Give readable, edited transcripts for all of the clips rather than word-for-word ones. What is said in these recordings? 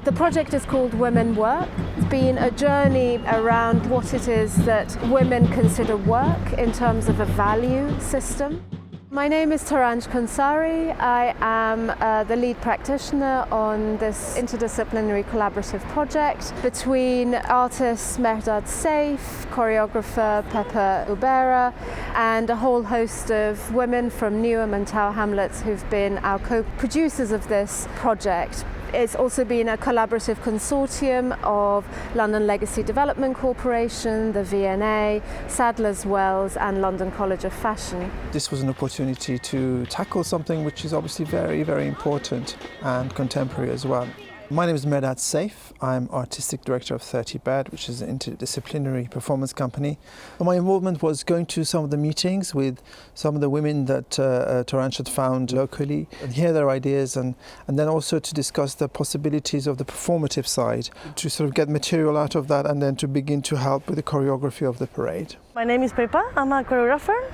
The project is called Women Work. It's been a journey around what it is that women consider work in terms of a value system. My name is Taranj Konsari. I am the lead practitioner on this interdisciplinary collaborative project between artist Mehrdad Saif, choreographer Pepper Ubera, and a whole host of women from Newham and Tower Hamlets who've been our co-producers of this project. It's also been a collaborative consortium of London Legacy Development Corporation, the V&A, Sadler's Wells and London College of Fashion. This was an opportunity to tackle something which is obviously very, very important and contemporary as well. My name is Mehrdad Saif. I'm artistic director of 30 Bad, which is an interdisciplinary performance company. And my involvement was going to some of the meetings with some of the women that Taranj had found locally and hear their ideas and then also to discuss the possibilities of the performative side, to sort of get material out of that and then to begin to help with the choreography of the parade. My name is Pepa. I'm a choreographer.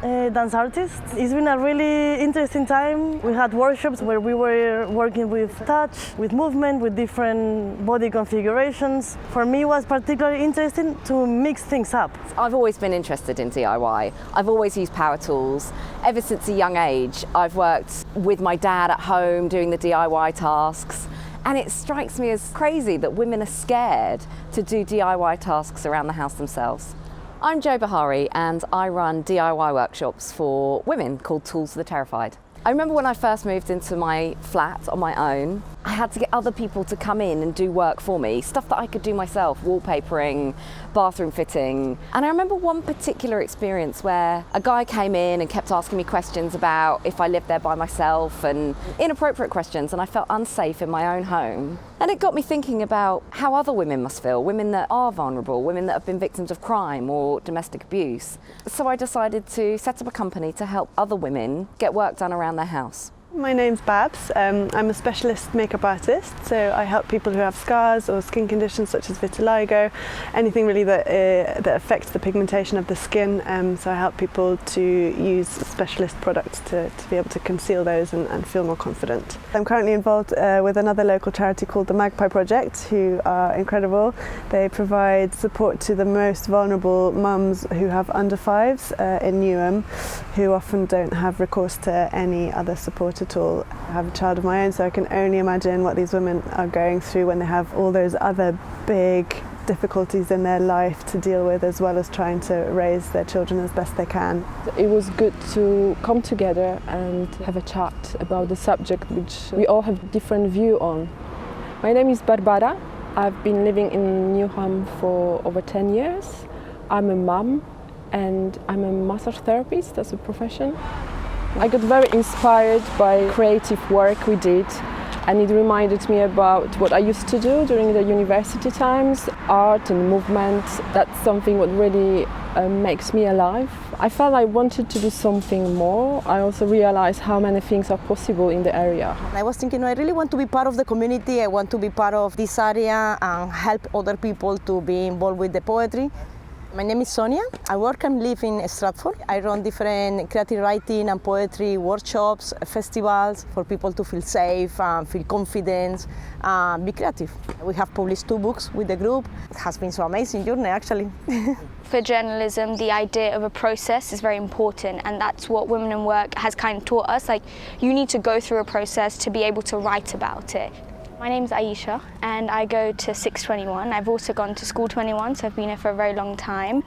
Dance artist. It's been a really interesting time. We had workshops where we were working with touch, with movement, with different body configurations. For me, it was particularly interesting to mix things up. I've always been interested in DIY. I've always used power tools. Ever since a young age, I've worked with my dad at home doing the DIY tasks. And it strikes me as crazy that women are scared to do DIY tasks around the house themselves. I'm Jo Bahari and I run DIY workshops for women called Tools for the Terrified. I remember when I first moved into my flat on my own, I had to get other people to come in and do work for me, stuff that I could do myself, wallpapering, bathroom fitting. And I remember one particular experience where a guy came in and kept asking me questions about if I lived there by myself and inappropriate questions, and I felt unsafe in my own home. And it got me thinking about how other women must feel, women that are vulnerable, women that have been victims of crime or domestic abuse. So I decided to set up a company to help other women get work done around their house. My name's Babs. I'm a specialist makeup artist, so I help people who have scars or skin conditions such as vitiligo, anything really that affects the pigmentation of the skin. So I help people to use specialist products to be able to conceal those and feel more confident. I'm currently involved with another local charity called the Magpie Project, who are incredible. They provide support to the most vulnerable mums who have under fives in Newham, who often don't have recourse to any other support at all. I have a child of my own, so I can only imagine what these women are going through when they have all those other big difficulties in their life to deal with, as well as trying to raise their children as best they can. It was good to come together and have a chat about the subject which we all have different view on. My name is Barbara. I've been living in Newham for over 10 years. I'm a mum and I'm a massage therapist as a profession. I got very inspired by creative work we did, and it reminded me about what I used to do during the university times, art and movement. That's something what really makes me alive. I felt I wanted to do something more. I also realized how many things are possible in the area. I was thinking, I really want to be part of the community. I want to be part of this area and help other people to be involved with the poetry. My name is Sonia. I work and live in Stratford. I run different creative writing and poetry workshops, festivals for people to feel safe, feel confident, be creative. We have published 2 books with the group. It has been so amazing journey actually. For journalism, the idea of a process is very important, and that's what Women in Work has kind of taught us. Like, you need to go through a process to be able to write about it. My name's Aisha and I go to 621. I've also gone to school 21, so I've been here for a very long time.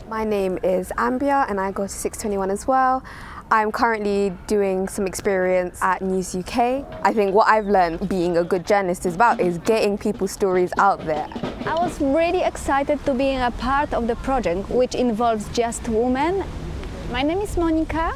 My name is Ambia and I go to 621 as well. I'm currently doing some experience at News UK. I think what I've learned being a good journalist is getting people's stories out there. I was really excited to be a part of the project, which involves just women. My name is Monica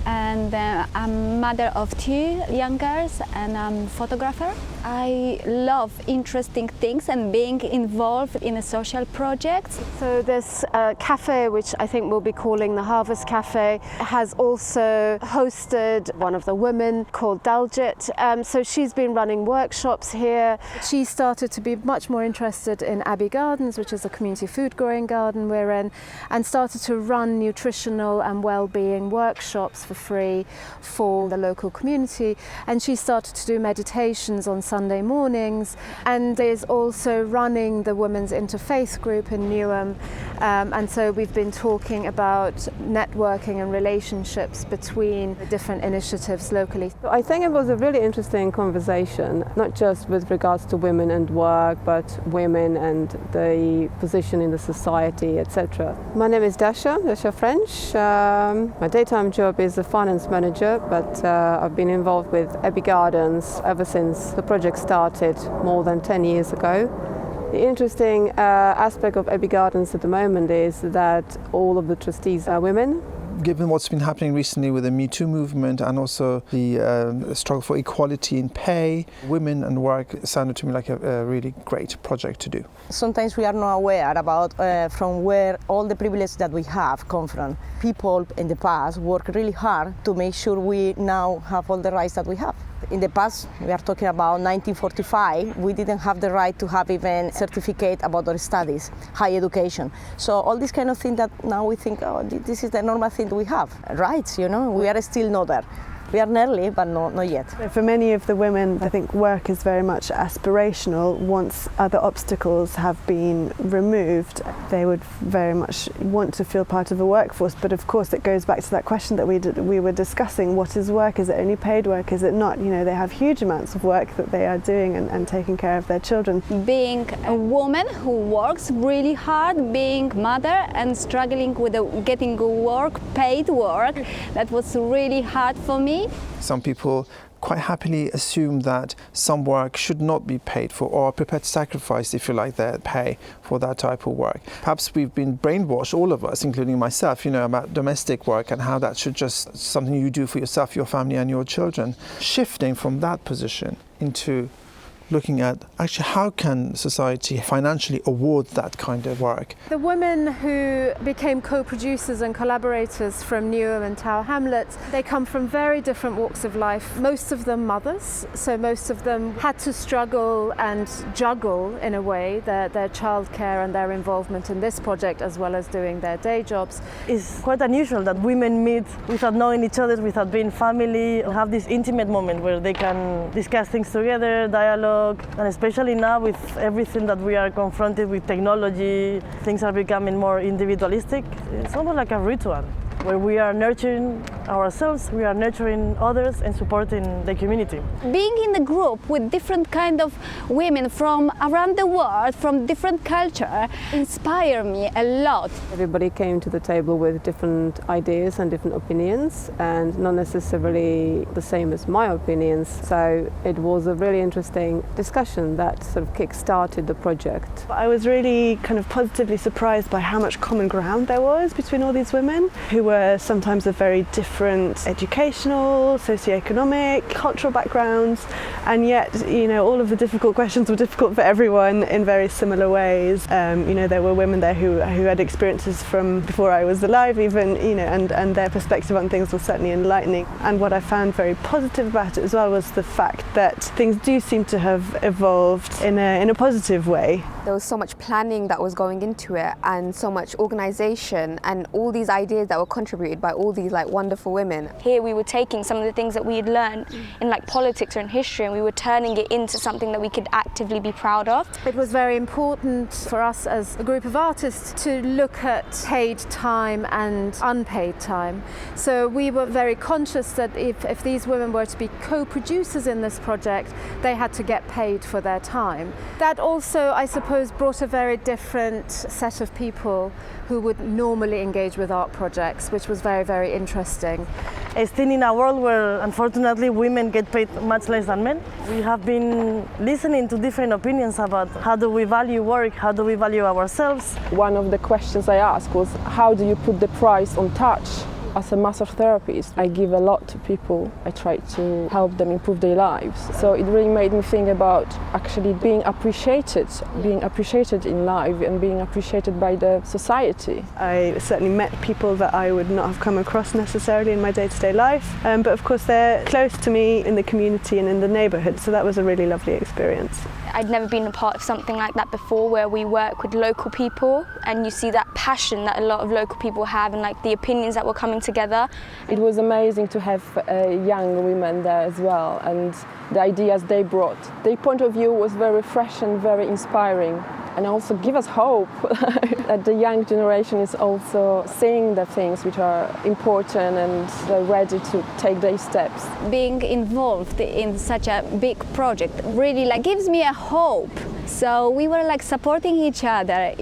and I'm mother of 2 young girls and I'm a photographer. I love interesting things and being involved in a social project. So this cafe, which I think we'll be calling the Harvest Cafe, has also hosted one of the women called Daljit. So she's been running workshops here. She started to be much more interested in Abbey Gardens, which is a community food growing garden we're in, and started to run nutritional and well-being workshops for free for the local community. And she started to do meditations on Sunday mornings, and is also running the Women's Interfaith group in Newham. And so we've been talking about networking and relationships between the different initiatives locally. I think it was a really interesting conversation, not just with regards to women and work, but women and the position in the society, etc. My name is Dasha French. My daytime job is a finance manager, but I've been involved with Abbey Gardens ever since the project started more than 10 years ago. The interesting aspect of Abbey Gardens at the moment is that all of the trustees are women. Given what's been happening recently with the Me Too movement and also the struggle for equality in pay, women and work sounded to me like a really great project to do. Sometimes we are not aware about from where all the privileges that we have come from. People in the past work really hard to make sure we now have all the rights that we have. In the past, we are talking about 1945, we didn't have the right to have even certificate about our studies, higher education. So all these kind of things that now we think, oh, this is the normal thing we have, rights, you know, we are still not there. We are nearly, but not yet. For many of the women, I think work is very much aspirational. Once other obstacles have been removed, they would very much want to feel part of the workforce. But of course, it goes back to that question that we were discussing. What is work? Is it only paid work? Is it not? You know, they have huge amounts of work that they are doing and taking care of their children. Being a woman who works really hard, being mother and struggling with getting work, paid work, that was really hard for me. Some people quite happily assume that some work should not be paid for, or are prepared to sacrifice, if you like, their pay for that type of work. Perhaps we've been brainwashed, all of us, including myself, you know, about domestic work and how that should just something you do for yourself, your family and your children. Shifting from that position into looking at actually how can society financially award that kind of work. The women who became co-producers and collaborators from Newham and Tower Hamlets, they come from very different walks of life. Most of them mothers, so most of them had to struggle and juggle in a way their childcare and their involvement in this project as well as doing their day jobs. It's quite unusual that women meet without knowing each other, without being family, and have this intimate moment where they can discuss things together, dialogue. And especially now with everything that we are confronted with technology, things are becoming more individualistic. It's almost like a ritual where we are nurturing ourselves, we are nurturing others and supporting the community. Being in the group with different kind of women from around the world, from different culture, inspire me a lot. Everybody came to the table with different ideas and different opinions, and not necessarily the same as my opinions. So it was a really interesting discussion that sort of kick-started the project. I was really kind of positively surprised by how much common ground there was between all these women who were sometimes of very different educational, socioeconomic, cultural backgrounds, and yet, you know, all of the difficult questions were difficult for everyone in very similar ways. You know, there were women there who had experiences from before I was alive even, you know, and their perspective on things was certainly enlightening. And what I found very positive about it as well was the fact that things do seem to have evolved in a positive way. There was so much planning that was going into it, and so much organisation, and all these ideas that were contributed by all these like wonderful women. Here we were taking some of the things that we had learned in like politics or in history, and we were turning it into something that we could actively be proud of. It was very important for us as a group of artists to look at paid time and unpaid time. So we were very conscious that if these women were to be co-producers in this project, they had to get paid for their time. That also, I suppose, brought a very different set of people who would normally engage with art projects, which was very, very interesting. Still in a world where unfortunately women get paid much less than men, we have been listening to different opinions about how do we value work, how do we value ourselves. One of the questions I asked was, how do you put the price on touch? As a massage therapist, I give a lot to people. I try to help them improve their lives. So it really made me think about actually being appreciated in life and being appreciated by the society. I certainly met people that I would not have come across necessarily in my day-to-day life, but of course they're close to me in the community and in the neighbourhood, so that was a really lovely experience. I'd never been a part of something like that before, where we work with local people and you see that passion that a lot of local people have and like the opinions that were coming together. It was amazing to have young women there as well, and the ideas they brought. Their point of view was very fresh and very inspiring, and also give us hope that the young generation is also seeing the things which are important and they're ready to take their steps. Being involved in such a big project really gives me a hope. So we were supporting each other,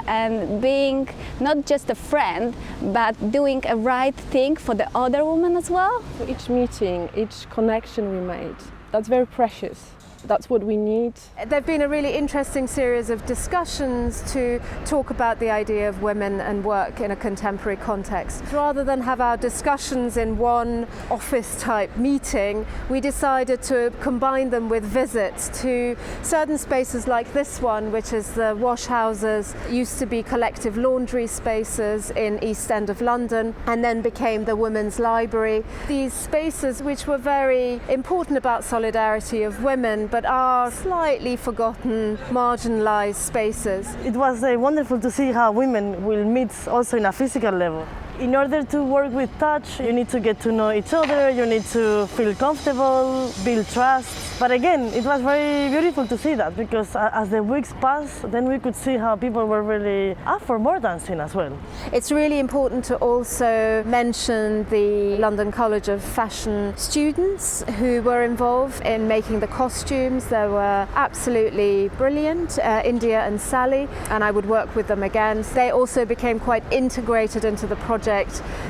and being not just a friend, but doing a right thing for the other woman as well. So each meeting, each connection we made, that's very precious. That's what we need. There've been a really interesting series of discussions to talk about the idea of women and work in a contemporary context. Rather than have our discussions in one office-type meeting, we decided to combine them with visits to certain spaces like this one, which is the wash houses, used to be collective laundry spaces in East End of London, and then became the Women's Library. These spaces, which were very important about solidarity of women, but are slightly forgotten, marginalised spaces. It was wonderful to see how women will meet also in a physical level. In order to work with touch, you need to get to know each other, you need to feel comfortable, build trust. But again, it was very beautiful to see that, because as the weeks passed, then we could see how people were really up for more dancing as well. It's really important to also mention the London College of Fashion students who were involved in making the costumes. They were absolutely brilliant, India and Sally, and I would work with them again. They also became quite integrated into the project.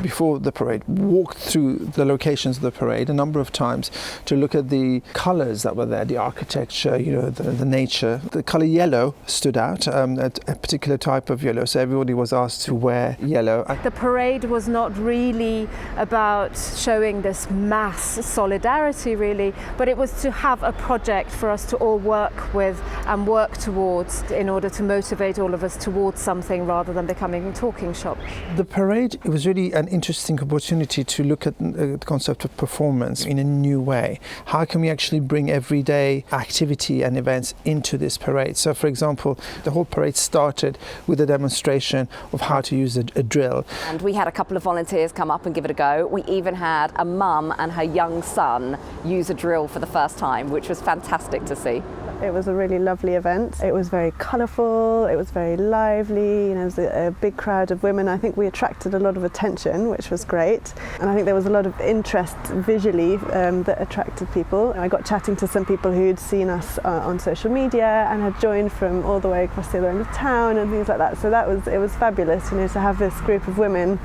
Before the parade, walked through the locations of the parade a number of times to look at the colours that were there, the architecture, the nature. The colour yellow stood out, a particular type of yellow, so everybody was asked to wear yellow. The parade was not really about showing this mass solidarity really, but it was to have a project for us to all work with and work towards in order to motivate all of us towards something rather than becoming a talking shop. The parade, it was really an interesting opportunity to look at the concept of performance in a new way. How can we actually bring everyday activity and events into this parade? So, for example, the whole parade started with a demonstration of how to use a drill. And we had a couple of volunteers come up and give it a go. We even had a mum and her young son use a drill for the first time, which was fantastic to see. It was a really lovely event. It was very colourful, it was very lively, it was a big crowd of women. I think we attracted a lot of attention, which was great. And I think there was a lot of interest visually that attracted people. I got chatting to some people who'd seen us on social media and had joined from all the way across the other end of town and things like that. So it was fabulous, to have this group of women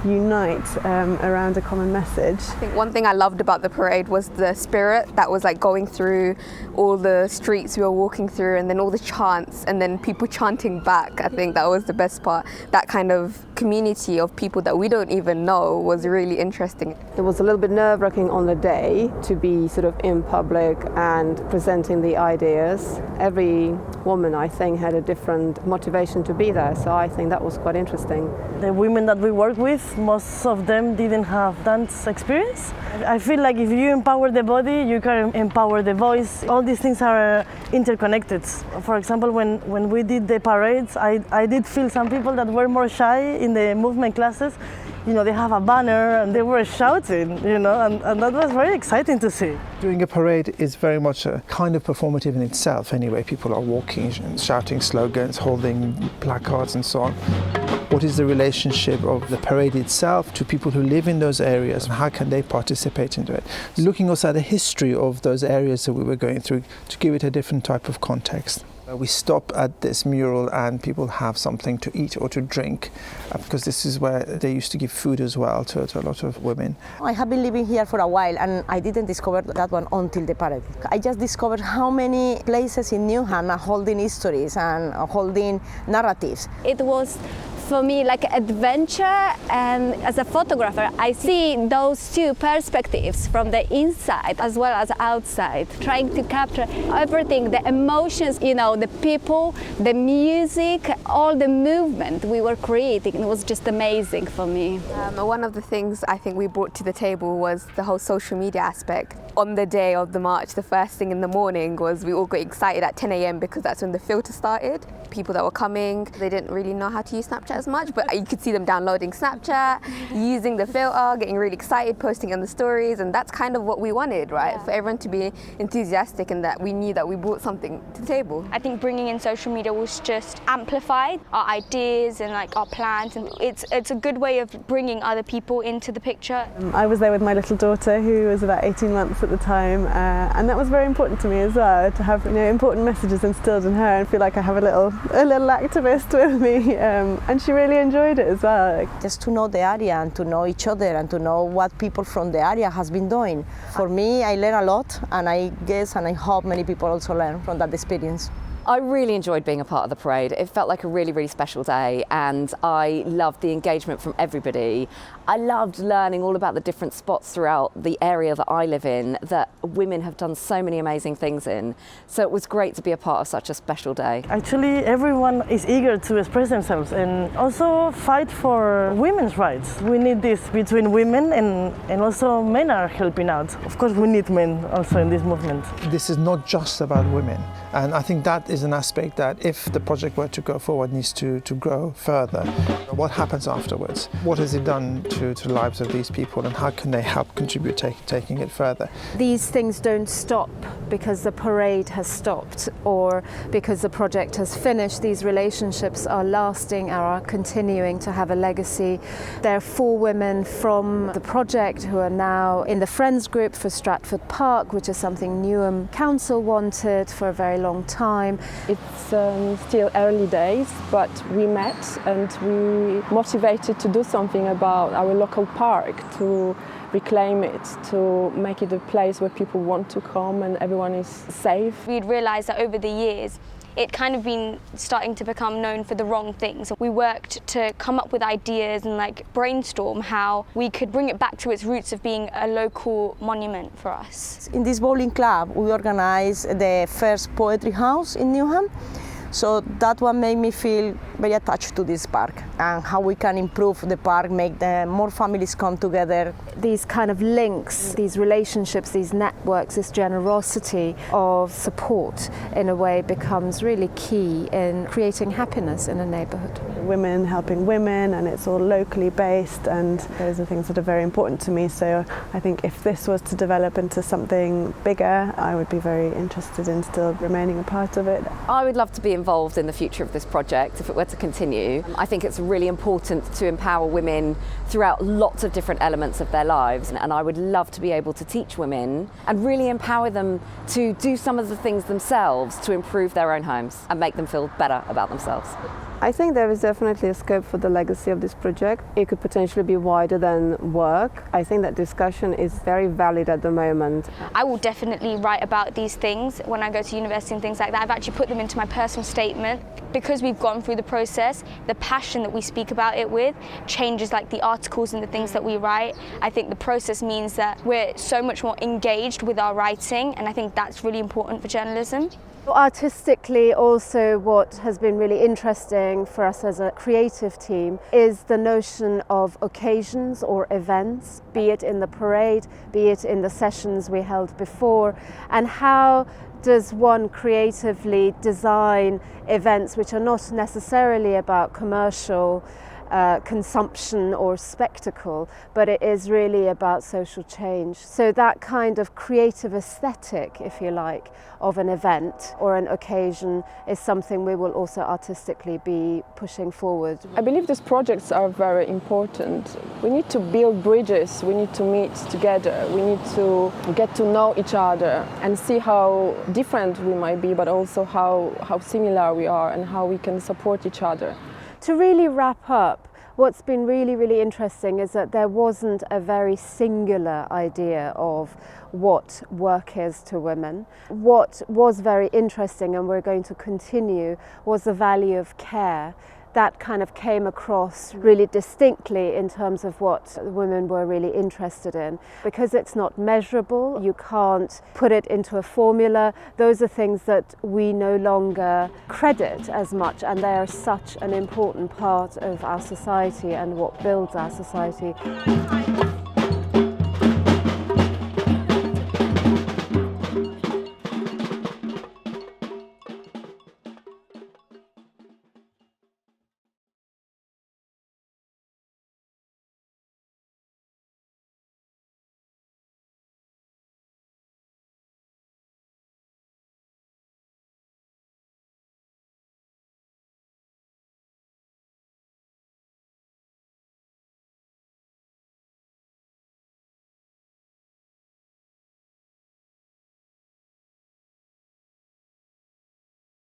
unite around a common message. I think one thing I loved about the parade was the spirit that was going through all the streets we were walking through, and then all the chants and then people chanting back. I think that was the best part. That kind of community of people that we don't even know was really interesting. It was a little bit nerve-wracking on the day to be sort of in public and presenting the ideas. Every woman, I think, had a different motivation to be there, so I think that was quite interesting. The women that we work with, most of them didn't have dance experience. I feel like if you empower the body, you can empower the voice. All these things are interconnected. For example, when we did the parades, I did feel some people that were more shy in the movement classes. They have a banner and they were shouting, and that was very exciting to see. Doing a parade is very much a kind of performative in itself anyway. People are walking and shouting slogans, holding placards and so on. What is the relationship of the parade itself to people who live in those areas, and how can they participate into it? Looking also at the history of those areas that we were going through to give it a different type of context. We stop at this mural and people have something to eat or to drink, because this is where they used to give food as well to a lot of women. I have been living here for a while and I didn't discover that one until the parade. I just discovered how many places in Newham are holding histories and holding narratives. It was for me like adventure, and as a photographer I see those two perspectives from the inside as well as outside, trying to capture everything, the emotions, you know, the people, the music, all the movement we were creating. It was just amazing for me. One of the things I think we brought to the table was the whole social media aspect. On the day of the march, the first thing in the morning was we all got excited at 10 a.m. because that's when the filter started. People that were coming, they didn't really know how to use Snapchat as much, but you could see them downloading Snapchat, using the filter, getting really excited, posting on the stories, and that's kind of what we wanted, right? Yeah. For everyone to be enthusiastic and that we knew that we brought something to the table. I think bringing in social media was just amplified our ideas and like our plans, and it's a good way of bringing other people into the picture. I was there with my little daughter who was about 18 months at the time, and that was very important to me as well, to have, you know, important messages instilled in her and feel like I have a little activist with me, and she really enjoyed it as well. Just to know the area and to know each other and to know what people from the area has been doing. For me, I learn a lot, and I guess and I hope many people also learn from that experience. I really enjoyed being a part of the parade. It felt like a really, really special day, and I loved the engagement from everybody. I loved learning all about the different spots throughout the area that I live in that women have done so many amazing things in. So it was great to be a part of such a special day. Actually, everyone is eager to express themselves and also fight for women's rights. We need this between women, and also men are helping out. Of course, we need men also in this movement. This is not just about women, and I think that is an aspect that, if the project were to go forward, needs to grow further. What happens afterwards? What has it done to the lives of these people, and how can they help contribute taking it further? These things don't stop because the parade has stopped or because the project has finished. These relationships are lasting, are continuing to have a legacy. There are 4 women from the project who are now in the Friends group for Stratford Park, which is something Newham Council wanted for a very long time. It's still early days, but we met and we motivated to do something about our local park, to reclaim it, to make it a place where people want to come and everyone is safe. We'd realised that over the years it kind of been starting to become known for the wrong things. We worked to come up with ideas and like brainstorm how we could bring it back to its roots of being a local monument for us. In this bowling club, we organized the first poetry house in Newham. So that one made me feel very attached to this park and how we can improve the park, make more families come together. These kind of links, these relationships, these networks, this generosity of support in a way becomes really key in creating happiness in a neighbourhood. Women helping women, and it's all locally based, and those are things that are very important to me. So I think if this was to develop into something bigger, I would be very interested in still remaining a part of it. I would love to be involved in the future of this project if it were to continue. I think it's really important to empower women throughout lots of different elements of their lives, and I would love to be able to teach women and really empower them to do some of the things themselves to improve their own homes and make them feel better about themselves. I think there is definitely a scope for the legacy of this project. It could potentially be wider than work. I think that discussion is very valid at the moment. I will definitely write about these things when I go to university and things like that. I've actually put them into my personal statement. Because we've gone through the process, the passion that we speak about it with changes like the articles and the things that we write. I think the process means that we're so much more engaged with our writing, and I think that's really important for journalism. Artistically, also what has been really interesting for us as a creative team is the notion of occasions or events, be it in the parade, be it in the sessions we held before, and how does one creatively design events which are not necessarily about commercial consumption or spectacle, but it is really about social change. So that kind of creative aesthetic, if you like, of an event or an occasion is something we will also artistically be pushing forward. I believe these projects are very important. We need to build bridges, we need to meet together, we need to get to know each other and see how different we might be, but also how similar we are and how we can support each other. To really wrap up, what's been really, really interesting is that there wasn't a very singular idea of what work is to women. What was very interesting, and we're going to continue, was the value of care, that kind of came across really distinctly in terms of what the women were really interested in. Because it's not measurable, you can't put it into a formula. Those are things that we no longer credit as much, and they are such an important part of our society and what builds our society.